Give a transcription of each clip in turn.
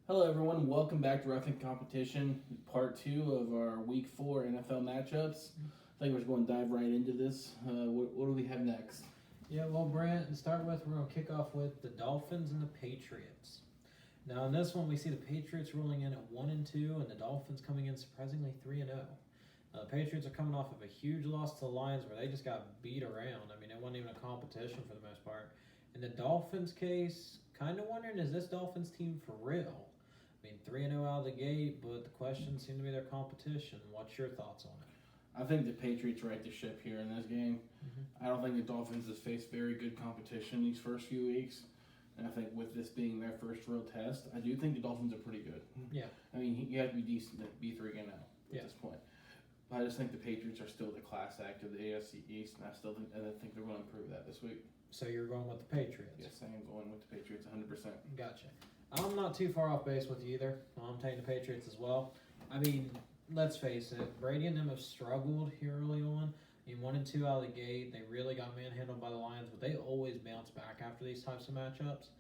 Hello, everyone. Welcome back to Roughing Competition, part 2 of our Week 4 NFL matchups. I think we're just going to dive right into this. What do we have next? Yeah, well, Brant, to start with, we're going to kick off with the Dolphins and the Patriots. Now, in this one, we see the Patriots rolling in at 1-2, and the Dolphins coming in surprisingly 3-0. The Patriots are coming off of a huge loss to the Lions where they just got beat around. I mean, it wasn't even a competition for the most part. In the Dolphins' case, kind of wondering, is this Dolphins team for real? I mean, 3-0 out of the gate, but the questions seem to be their competition. What's your thoughts on it? I think the Patriots right the ship here in this game. I don't think the Dolphins has faced very good competition these first few weeks. And I think with this being their first real test, I do think the Dolphins are pretty good. Yeah. I mean, you have to be decent to be 3-0 at Yeah. this point. But I just think the Patriots are still the class act of the AFC East, and I think they're going to improve that this week. So you're going with the Patriots? Yes, I am going with the Patriots 100%. Gotcha. I'm not too far off base with you either. I'm taking the Patriots as well. I mean, let's face it, Brady and them have struggled here early on. I mean, 1-2 out of the gate, they really got manhandled by the Lions, but they always bounce back after these types of matchups.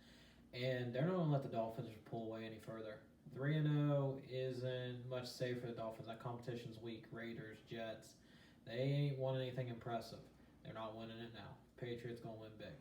And they're not going to let the Dolphins pull away any further. 3-0 isn't much safe for the Dolphins. That competition's weak. Raiders, Jets, they ain't won anything impressive. They're not winning it now. Patriots going to win big.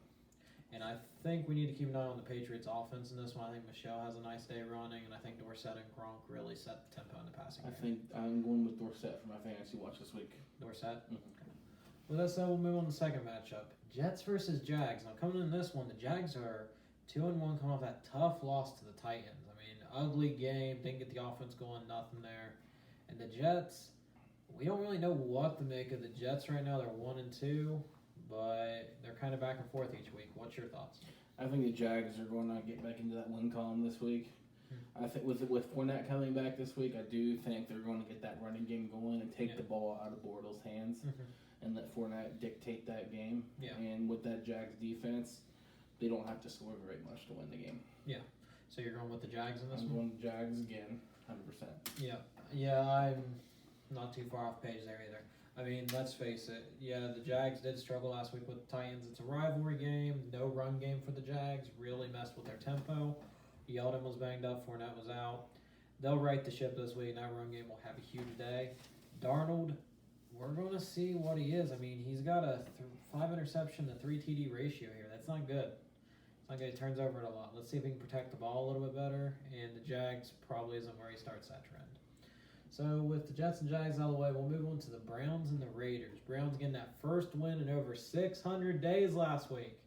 And I think we need to keep an eye on the Patriots offense in this one. I think Michelle has a nice day running, and I think Dorsett and Gronk really set the tempo in the passing game. I think I'm going with Dorsett for my fantasy watch this week. Dorsett? Mm-hmm. Well, that's we'll move on to the second matchup. Jets versus Jags. Now, coming in this one, the Jags are 2-1 coming off that tough loss to the Titans. I mean, ugly game, didn't get the offense going, nothing there. And the Jets, we don't really know what to make of the Jets right now. They're 1-2. But they're kind of back and forth each week. What's your thoughts? I think the Jags are going to get back into that win column this week. I think with Fournette coming back this week, I do think they're going to get that running game going and take the ball out of Bortles' hands and let Fournette dictate that game. Yeah. And with that Jags defense, they don't have to score very much to win the game. Yeah. So you're going with the Jags in this one? I'm going Jags again, 100%. Yeah. Yeah, I'm not too far off page there either. I mean, let's face it. Yeah, the Jags did struggle last week with the Titans. It's a rivalry game. No run game for the Jags. Really messed with their tempo. Yeldon was banged up. Fournette was out. They'll right the ship this week. That run game will have a huge day. Darnold, we're going to see what he is. I mean, he's got a 5 interception to 3 TD ratio here. That's not good. It's not good. He turns over it a lot. Let's see if he can protect the ball a little bit better. And the Jags probably isn't where he starts that trend. So with the Jets and Jags out of the way, we'll move on to the Browns and the Raiders. Browns getting that first win in over 600 days last week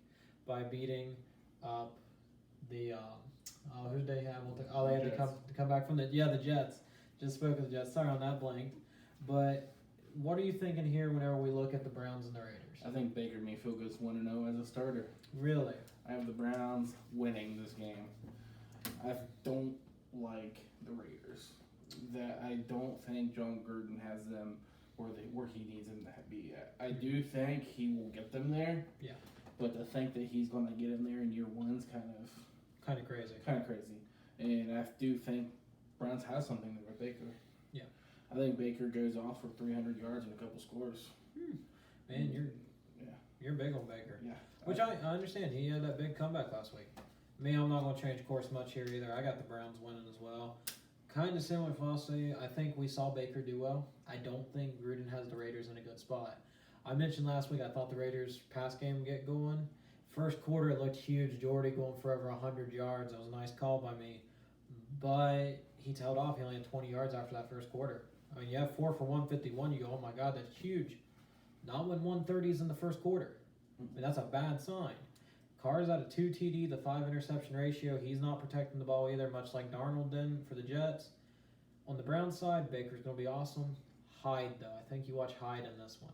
by beating up the who did they have? They had to come back from the Jets. Just spoke of the Jets. Sorry on that blank. But what are you thinking here whenever we look at the Browns and the Raiders? I think Baker Mayfield goes 1-0 as a starter. Really? I have the Browns winning this game. I don't like the Raiders. That I don't think John Gruden has them where he needs them to be at. I do think he will get them there. Yeah. But to think that he's going to get in there in year one's kind of crazy. And I do think Browns has something there with Baker. Yeah. I think Baker goes off for 300 yards and a couple scores. Man, you're big on Baker. Yeah. Which I understand. He had that big comeback last week. Me, I'm not going to change course much here either. I got the Browns winning as well. Kind of similar philosophy. I think we saw Baker do well. I don't think Gruden has the Raiders in a good spot. I mentioned last week I thought the Raiders' pass game would get going. First quarter, it looked huge. Jordy going for over 100 yards. That was a nice call by me. But he tailed off. He only had 20 yards after that first quarter. I mean, you have 4 for 151. You go, oh, my God, that's huge. Not when 130's in the first quarter. I mean, that's a bad sign. Carr's at a 2 TD, the 5 interception ratio. He's not protecting the ball either, much like Darnold did for the Jets. On the Browns side, Baker's going to be awesome. Hyde, though. I think you watch Hyde in this one.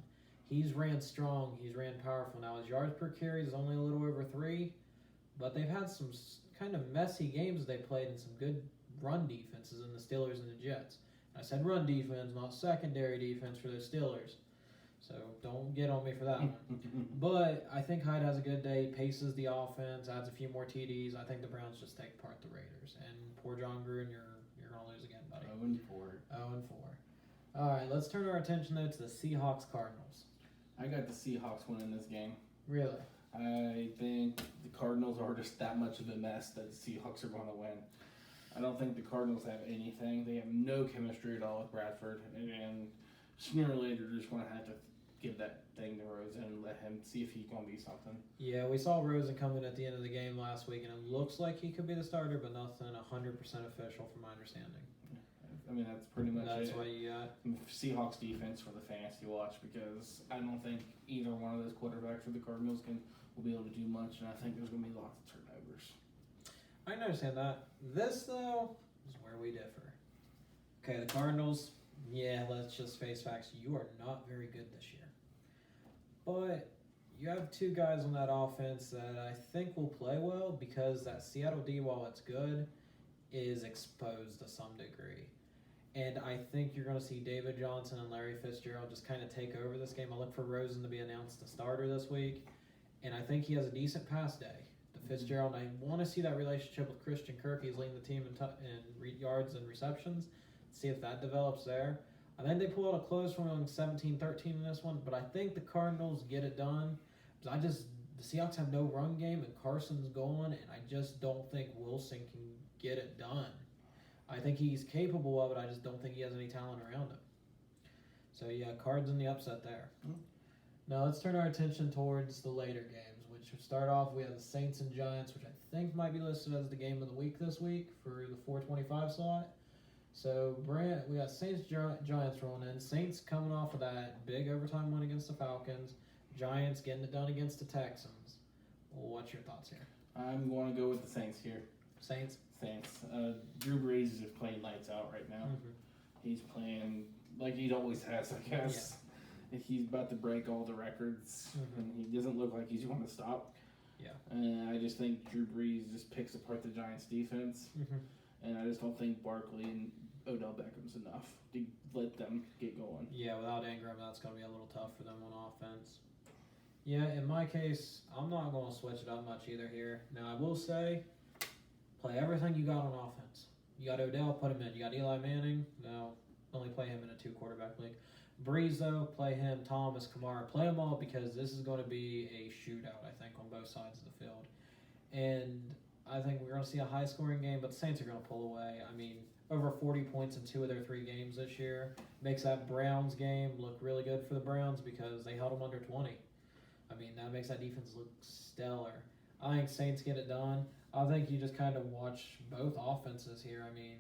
He's ran strong. He's ran powerful. Now, his yards per carry is only a little over 3, but they've had some kind of messy games they played and some good run defenses in the Steelers and the Jets. I said run defense, not secondary defense for the Steelers. So don't get on me for that one. But I think Hyde has a good day, paces the offense, adds a few more TDs. I think the Browns just take apart the Raiders. And poor John Gruden, you're going to lose again, buddy. 0-4. 0-4. All right, let's turn our attention though to the Seahawks Cardinals. I got the Seahawks winning this game. Really? I think the Cardinals are just that much of a mess that the Seahawks are going to win. I don't think the Cardinals have anything. They have no chemistry at all with Bradford, and sooner or later they're just going to have to give that thing to Rosen and let him see if he's going to be something. Yeah, we saw Rosen come in at the end of the game last week, and it looks like he could be the starter, but nothing 100% official from my understanding. I mean, that's pretty much That's it. what you got. Seahawks defense for the fantasy watch, because I don't think either one of those quarterbacks for the Cardinals will be able to do much, and I think there's going to be lots of turnovers. I can understand that. This, though, is where we differ. Okay, the Cardinals, yeah, let's just face facts. You are not very good this year. But you have two guys on that offense that I think will play well, because that Seattle D, while it's good, is exposed to some degree. And I think you're going to see David Johnson and Larry Fitzgerald just kind of take over this game. I look for Rosen to be announced the starter this week, and I think he has a decent pass day. Fitzgerald, I want to see that relationship with Christian Kirk. He's leading the team in yards and receptions. See if that develops there. I think they pull out a close one on 17-13 in this one, but I think the Cardinals get it done. Because the Seahawks have no run game, and Carson's going, and I just don't think Wilson can get it done. I think he's capable of it. I just don't think he has any talent around him. So, yeah, Cards in the upset there. Now, let's turn our attention towards the later games, which would start off, we have the Saints and Giants, which I think might be listed as the game of the week this week for the 425 slot. So, Brant, we got Saints Giants rolling in. Saints coming off of that big overtime win against the Falcons. Giants getting it done against the Texans. What's your thoughts here? I'm going to go with the Saints here. Saints? Saints. Drew Brees is playing lights out right now. He's playing like he always has, I guess. Yeah. He's about to break all the records, and he doesn't look like he's going to stop. Yeah. And I just think Drew Brees just picks apart the Giants' defense, and I just don't think Barkley and Odell Beckham's enough to let them get going. Yeah, without Ingram, that's going to be a little tough for them on offense. Yeah, in my case, I'm not going to switch it up much either here. Now, I will say, play everything you got on offense. You got Odell, put him in. You got Eli Manning, no, only play him in a 2-quarterback league. Breeze, though, play him. Thomas, Kamara, play them all, because this is going to be a shootout, I think, on both sides of the field. And I think we're going to see a high-scoring game, but the Saints are going to pull away. I mean, over 40 points in 2 of their 3 games this year. Makes that Browns game look really good for the Browns, because they held them under 20. I mean, that makes that defense look stellar. I think Saints get it done. I think you just kind of watch both offenses here. I mean,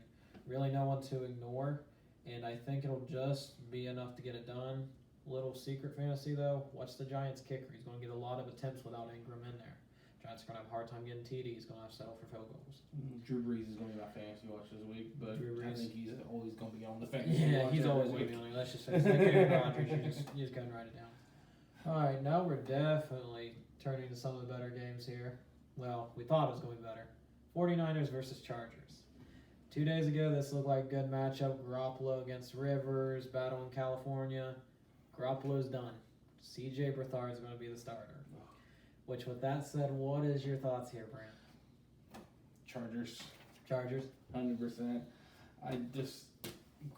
really no one to ignore. And I think it'll just be enough to get it done. Little secret fantasy, though. Watch the Giants kicker. He's going to get a lot of attempts without Ingram in there. Giants are going to have a hard time getting TD. He's going to have to settle for field goals. Drew Brees is going to be my fantasy watch this week, but I think he's always going to be on the fantasy Yeah, watch. he's always going to be on it. Let's just say it's like Aaron Rodgers. You just go and write it down. All right, now we're definitely turning to some of the better games here. Well, we thought it was going to be better. 49ers versus Chargers. 2 days ago, this looked like a good matchup. Garoppolo against Rivers, battle in California. Garoppolo's done. C.J. Beathard is going to be the starter. Which, with that said, what is your thoughts here, Brant? Chargers? 100%.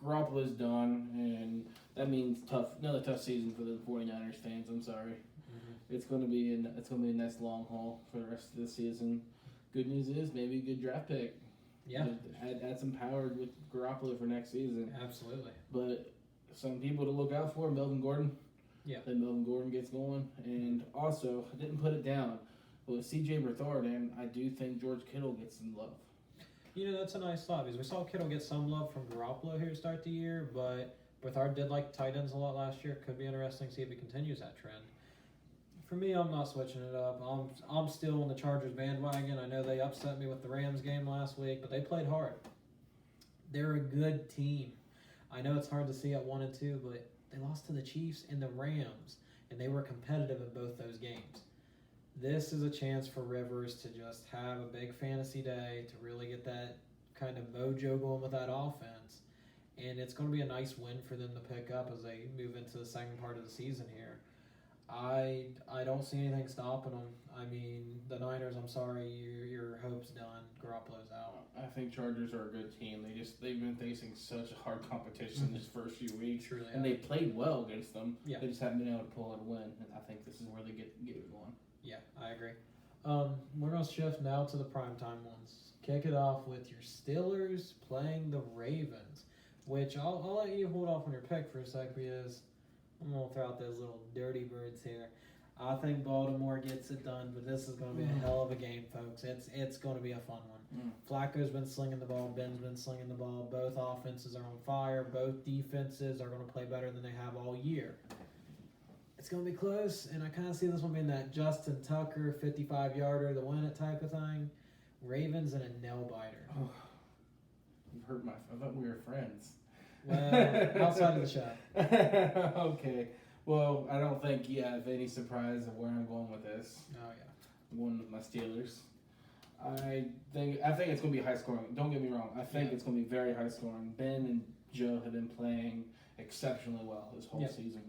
Garoppolo's done, and that means another tough season for the 49ers fans. I'm sorry. It's going to be a nice long haul for the rest of the season. Good news is maybe a good draft pick. Yeah. Add some power with Garoppolo for next season. Absolutely. But some people to look out for, Melvin Gordon. Yeah. Then Melvin Gordon gets going. And also, I didn't put it down, but with C.J. Beathard, and I do think George Kittle gets some love. You know, that's a nice thought, because we saw Kittle get some love from Garoppolo here to start the year, but Beathard did like tight ends a lot last year. Could be interesting to see if he continues that trend. For me, I'm not switching it up. I'm still on the Chargers bandwagon. I know they upset me with the Rams game last week, but they played hard. They're a good team. I know it's hard to see at 1-2, but they lost to the Chiefs and the Rams, and they were competitive in both those games. This is a chance for Rivers to just have a big fantasy day, to really get that kind of mojo going with that offense. And it's going to be a nice win for them to pick up as they move into the second part of the season here. I don't see anything stopping them. I mean, the Niners, I'm sorry, your hope's done. Garoppolo's out. I think Chargers are a good team. They've been facing such a hard competition this first few weeks, Truly, and they played well against them. Yeah. They just haven't been able to pull out a win, and I think this is where they get it going. Yeah, I agree. We're going to shift now to the primetime ones. kick it off with your Steelers playing the Ravens, which I'll let you hold off on your pick for a sec because I'm going to throw out those little dirty birds here. I think Baltimore gets it done, but this is going to be a hell of a game, folks. It's going to be a fun one. Flacco's been slinging the ball. Ben's been slinging the ball. Both offenses are on fire. Both defenses are going to play better than they have all year. It's going to be close, and I kind of see this one being that Justin Tucker 55-yarder, the win it type of thing. Ravens and a nail-biter. Oh, you hurt my... I thought we were friends. Well, outside of the shot. Okay. Well, I don't think you have any surprise of where I'm going with this. Oh, yeah. I'm going with my Steelers. I think it's going to be high scoring. Don't get me wrong. I think it's going to be very high scoring. Ben and Joe have been playing exceptionally well this whole season.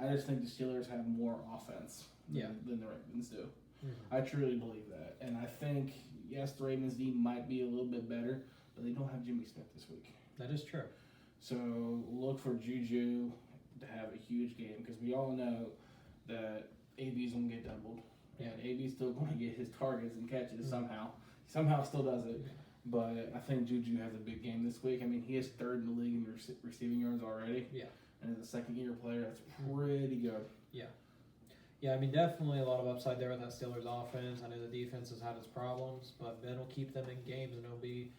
I just think the Steelers have more offense than the Ravens do. Mm-hmm. I truly believe that. And I think, yes, the Ravens D might be a little bit better, but they don't have Jimmy Smith this week. That is true. So look for Juju to have a huge game because we all know that AB's going to get doubled. Yeah, and AB's still going to get his targets and catches somehow. Somehow still does it. But I think Juju has a big game this week. I mean, he is third in the league in receiving yards already. Yeah. And as a second-year player, that's pretty good. Yeah. Yeah, I mean, definitely a lot of upside there with that Steelers offense. I know the defense has had its problems, but Ben will keep them in games, and it'll be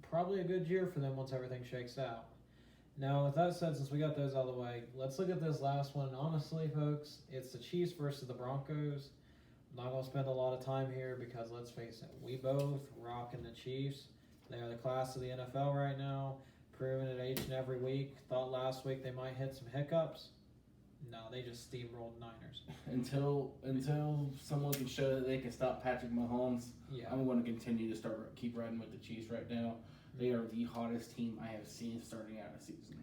probably a good year for them once everything shakes out. Now, with that said, since we got those out of the way, let's look at this last one. Honestly, folks, it's the Chiefs versus the Broncos. I'm not going to spend a lot of time here because, let's face it, we both rocking the Chiefs. They are the class of the NFL right now, proving it each and every week. Thought last week they might hit some hiccups. No, they just steamrolled Niners. Until someone can show that they can stop Patrick Mahomes, I'm going to continue to keep riding with the Chiefs right now. They are the hottest team I have seen starting out a season.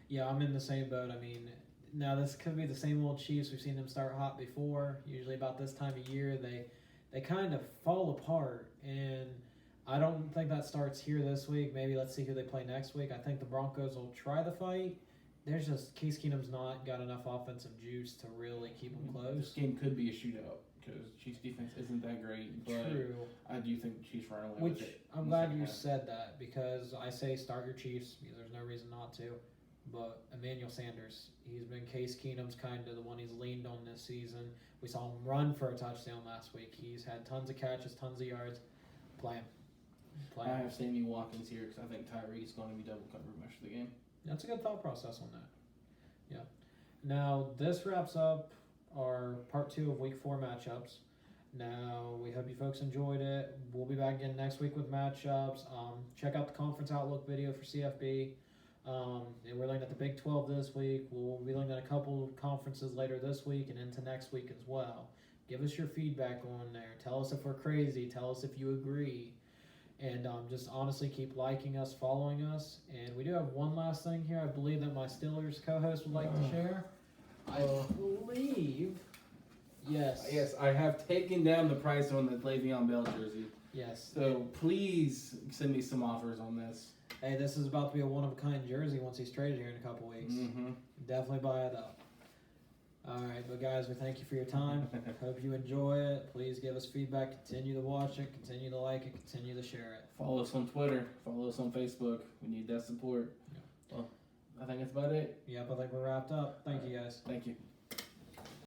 Yeah, I'm in the same boat. I mean, now this could be the same old Chiefs. We've seen them start hot before. Usually about this time of year, they kind of fall apart, and I don't think that starts here this week. Maybe let's see who they play next week. I think the Broncos will try the fight. There's just Case Keenum's not got enough offensive juice to really keep them close. This game could be a shootout because Chiefs defense isn't that great. But true. I do think the Chiefs run away with it. I'm glad you said that because I say start your Chiefs because there's no reason not to. But Emmanuel Sanders, he's been Case Keenum's kind of the one he's leaned on this season. We saw him run for a touchdown last week. He's had tons of catches, tons of yards. Play him. I have Sammy Watkins here because I think Tyreek's going to be double covered most of the game. That's a good thought process on that. Yeah. Now, this wraps up our part 2 of Week 4 matchups. Now, we hope you folks enjoyed it. We'll be back again next week with matchups. Check out the Conference Outlook video for CFB. And we're looking at the Big 12 this week. We'll be looking at a couple conferences later this week and into next week as well. Give us your feedback on there. Tell us if we're crazy. Tell us if you agree. And just honestly keep liking us, following us. And we do have one last thing here I believe that my Steelers co-host would like to share. I believe, yes. Yes, I have taken down the price on the Le'Veon Bell jersey. Yes. So please send me some offers on this. Hey, this is about to be a one-of-a-kind jersey once he's traded here in a couple weeks. Mm-hmm. Definitely buy it up. All right, but guys, we thank you for your time. Hope you enjoy it. Please give us feedback. Continue to watch it. Continue to like it. Continue to share it. Follow us on Twitter. Follow us on Facebook. We need that support. Yeah. Well, I think that's about it. Yep, I think we're wrapped up. Thank you, guys. Thank you.